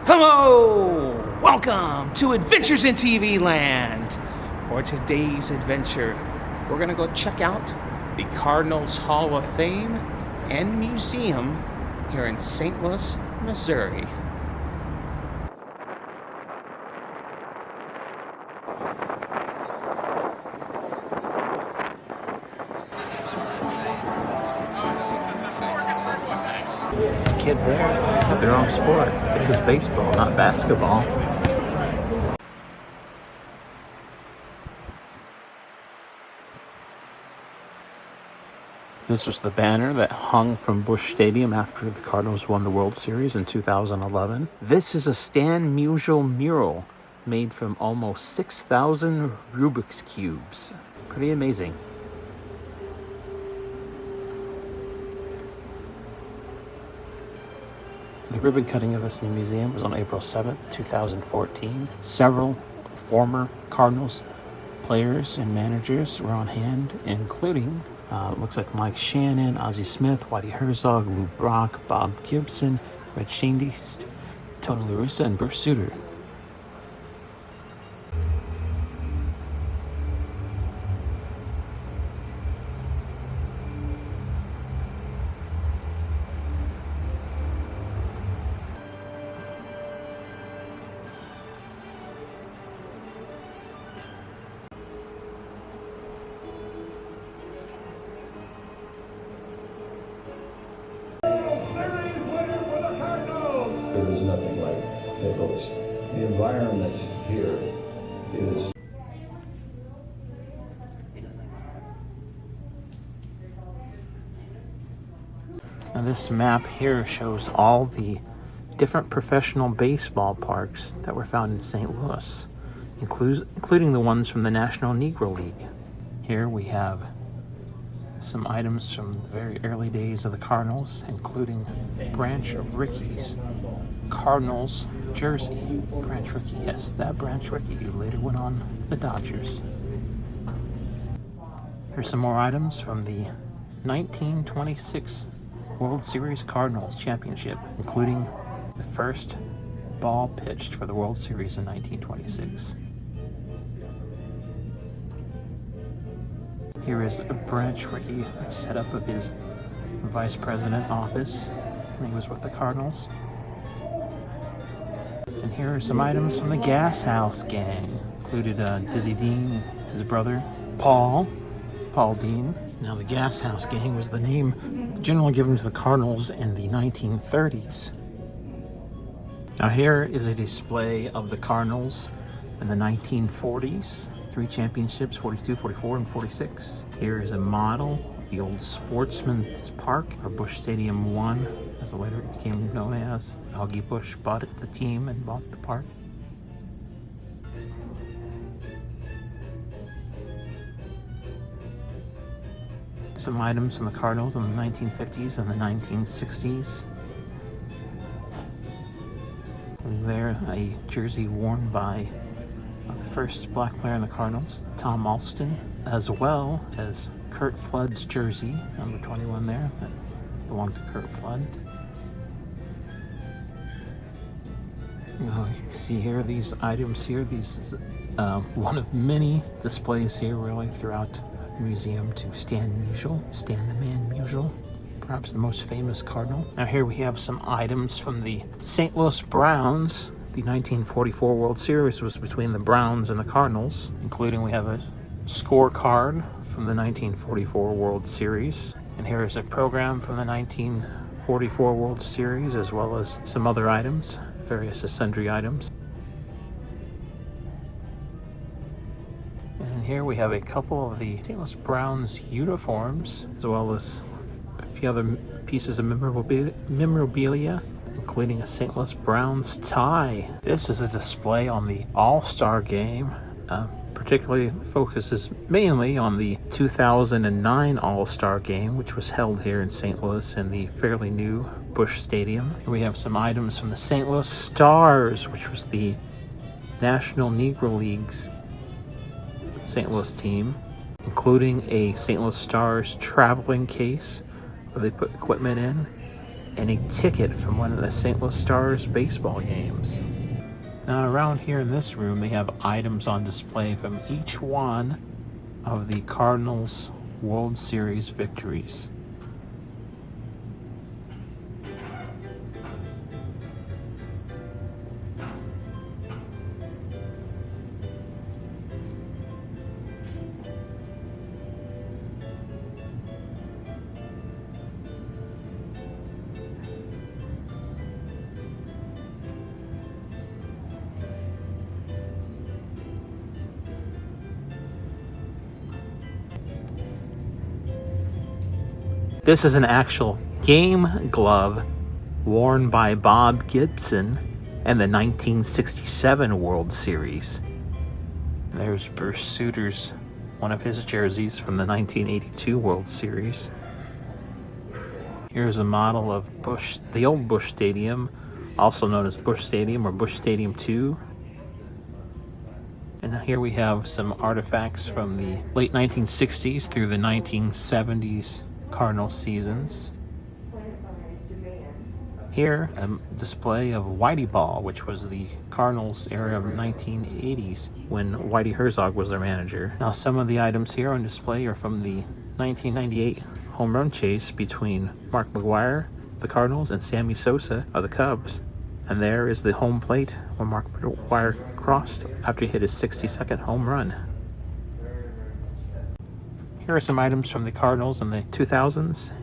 Hello! Welcome to Adventures in TV Land. For today's adventure, we're going to go check out the Cardinals Hall of Fame and Museum here in St. Louis, Missouri. Kid there, it's got the wrong sport. This is baseball, not basketball. This was the banner that hung from Busch Stadium after the Cardinals won the World Series in 2011. This is a Stan Musial mural made from almost 6,000 Rubik's Cubes. Pretty amazing. The ribbon cutting of this new museum was on April 7th, 2014. Several former Cardinals players and managers were on hand, including, looks like Mike Shannon, Ozzie Smith, Whitey Herzog, Lou Brock, Bob Gibson, Red Schoendienst, Tony La Russa, and Bruce Sutter. There is nothing like St. Louis. The environment here is... Now this map here shows all the different professional baseball parks that were found in St. Louis, including the ones from the National Negro League. Here we have some items from the very early days of the Cardinals, including Branch Ricky's Cardinals jersey. Branch Rickey, yes, that Branch Rickey who later went on the Dodgers. Here's some more items from the 1926 World Series Cardinals Championship, including the first ball pitched for the World Series in 1926. Here is Branch Rickey, a setup of his vice president office when he was with the Cardinals. And here are some items from the Gas House Gang. Included Dizzy Dean, his brother, Paul Dean. Now the Gas House Gang was the name generally given to the Cardinals in the 1930s. Now here is a display of the Cardinals in the 1940s. 3 championships, 42, 44, and 46. Here is a model of the old Sportsman's Park, or Busch Stadium 1, as it later became known as. Augie Busch bought the team and bought the park. Some items from the Cardinals in the 1950s and the 1960s. And there, a jersey worn by the first black player in the Cardinals, Tom Alston, as well as Curt Flood's jersey, number 21 there, that belonged to Curt Flood. You can see here, these items here, these is one of many displays here really throughout the museum to Stan the Man Musial, perhaps the most famous Cardinal. Now here we have some items from the St. Louis Browns. The 1944 World Series was between the Browns and the Cardinals, including we have a scorecard from the 1944 World Series. And here is a program from the 1944 World Series, as well as some other items, various sundry items. And here we have a couple of the St. Louis Browns uniforms, as well as a few other pieces of memorabilia, including a St. Louis Browns tie. This is a display on the All-Star Game, particularly focuses mainly on the 2009 All-Star Game, which was held here in St. Louis in the fairly new Busch Stadium. Here we have some items from the St. Louis Stars, which was the National Negro League's St. Louis team, including a St. Louis Stars traveling case where they put equipment in. and a ticket from one of the St. Louis Stars baseball games. Now around here in this room, they have items on display from each one of the Cardinals World Series victories. This is an actual game glove worn by Bob Gibson in the 1967 World Series. There's Bruce Sutter's, one of his jerseys from the 1982 World Series. Here's a model of the old Busch Stadium, also known as Busch Stadium or Busch Stadium 2. And here we have some artifacts from the late 1960s through the 1970s Cardinal seasons. Here, a display of Whitey Ball, which was the Cardinals era of 1980s when Whitey Herzog was their manager. Now, some of the items here on display are from the 1998 home run chase between Mark McGwire, the Cardinals, and Sammy Sosa of the Cubs. And there is the home plate when Mark McGwire crossed after he hit his 62nd home run. Here are some items from the Cardinals in the 2000s.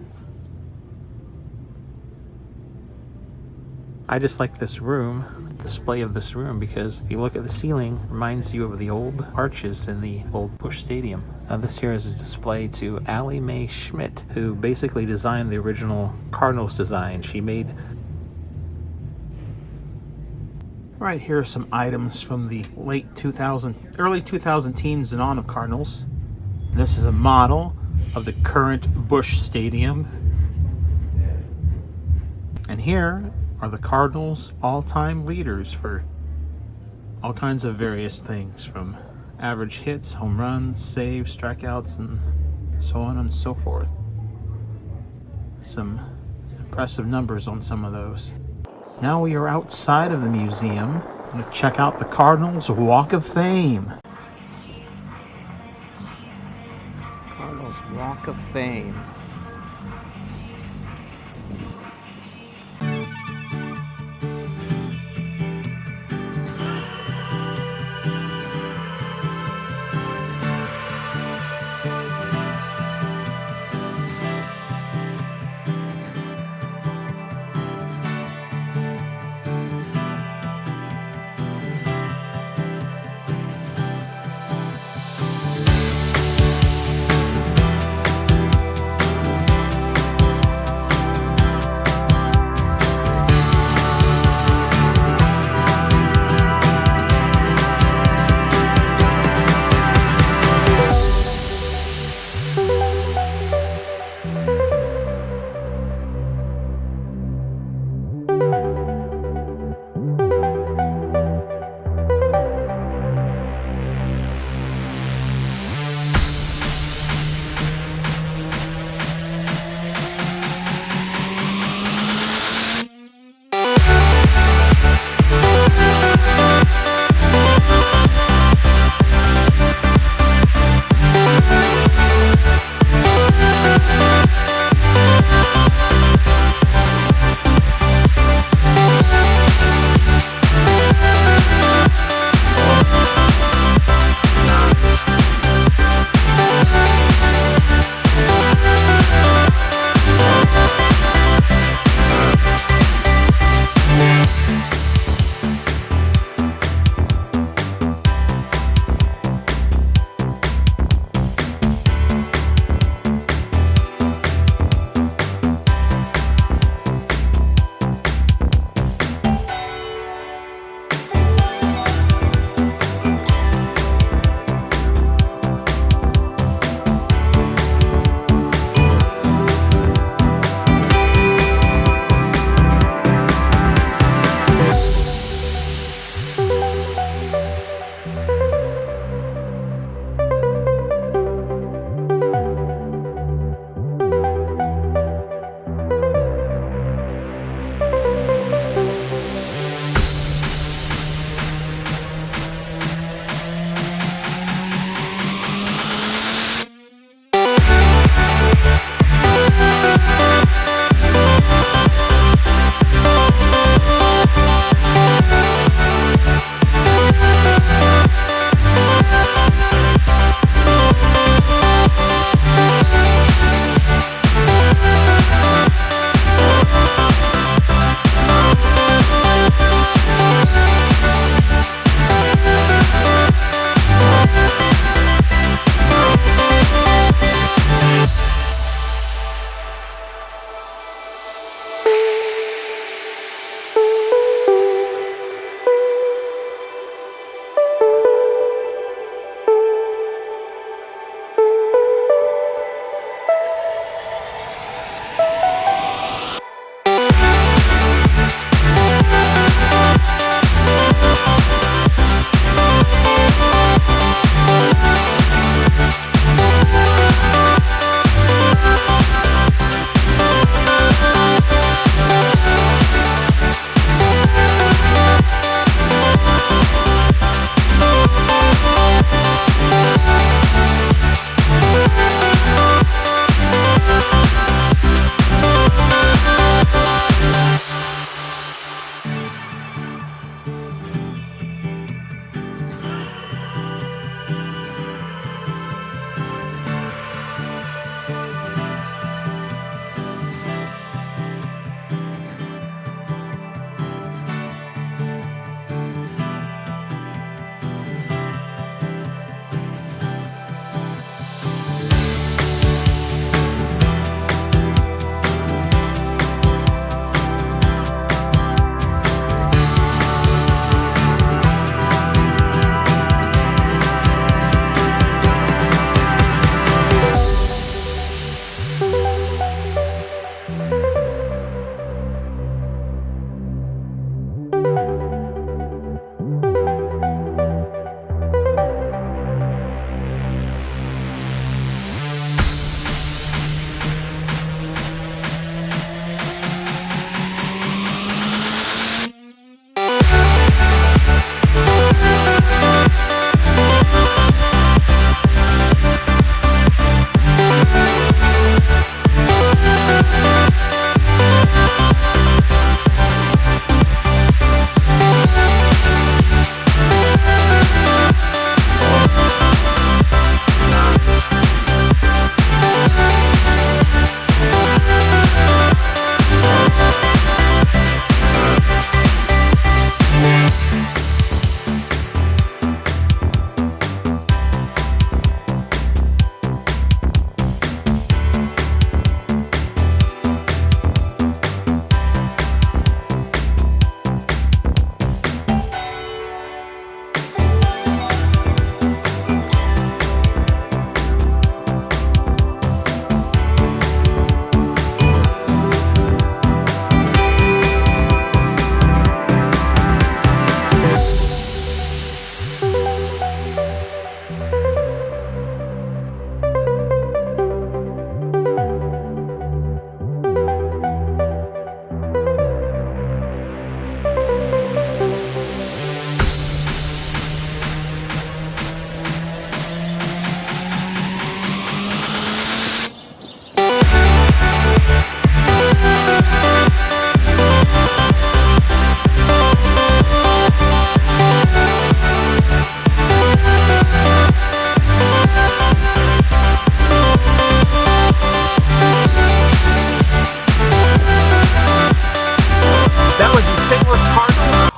I just like this room, display of this room, because if you look at the ceiling, it reminds you of the old arches in the old Busch Stadium. Now this here is a display to Allie Mae Schmidt, who basically designed the original Cardinals design. She made... Right, here are some items from the early 2000 teens and on of Cardinals. This is a model of the current Busch Stadium. And here are the Cardinals' all-time leaders for all kinds of various things, from average hits, home runs, saves, strikeouts, and so on and so forth. Some impressive numbers on some of those. Now we are outside of the museum. I'm going to check out the Cardinals Walk of Fame. Cardinals Walk of Fame.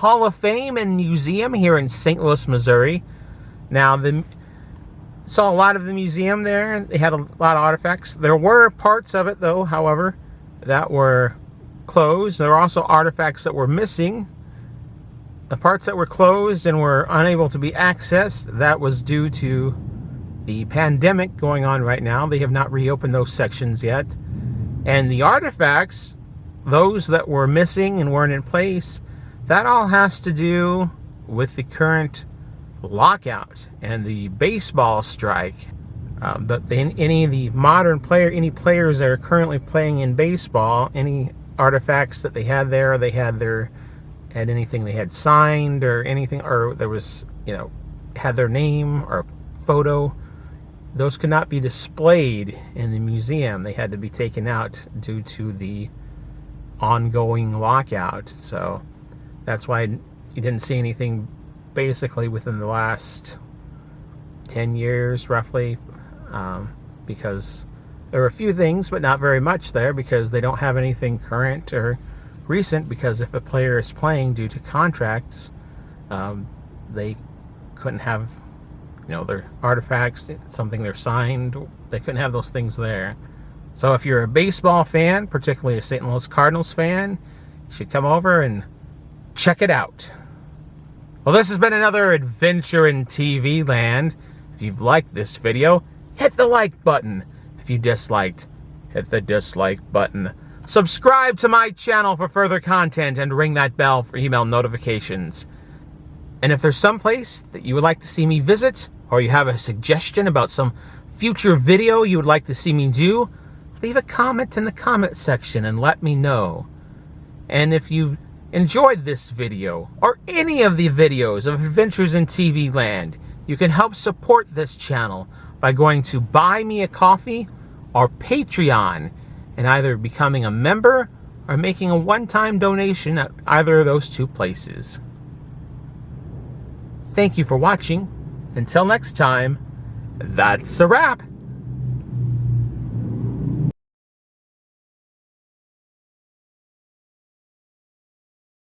Hall of Fame and Museum here in St. Louis, Missouri. Now, saw a lot of the museum there. They had a lot of artifacts. There were parts of it, though, however, that were closed. There were also artifacts that were missing. The parts that were closed and were unable to be accessed, that was due to the pandemic going on right now. They have not reopened those sections yet. And the artifacts, those that were missing and weren't in place, that all has to do with the current lockout and the baseball strike. Any of the modern any players that are currently playing in baseball, any artifacts that they had there, had anything they had signed or anything, or there was, had their name or photo, those could not be displayed in the museum. They had to be taken out due to the ongoing lockout. So that's why you didn't see anything basically within the last 10 years roughly, because there were a few things, but not very much there, because they don't have anything current or recent, because if a player is playing due to contracts, they couldn't have their artifacts, something they're signed, they couldn't have those things there. So if you're a baseball fan, particularly a St. Louis Cardinals fan, you should come over and check it out. Well, this has been another adventure in TV land. If you've liked this video, hit the like button. If you disliked, hit the dislike button. Subscribe to my channel for further content and ring that bell for email notifications. And if there's some place that you would like to see me visit, or you have a suggestion about some future video you would like to see me do, leave a comment in the comment section and let me know. And if you've enjoyed this video, or any of the videos of Adventures in TV Land, you can help support this channel by going to Buy Me a Coffee or Patreon, and either becoming a member or making a one-time donation at either of those two places. Thank you for watching. Until next time, that's a wrap.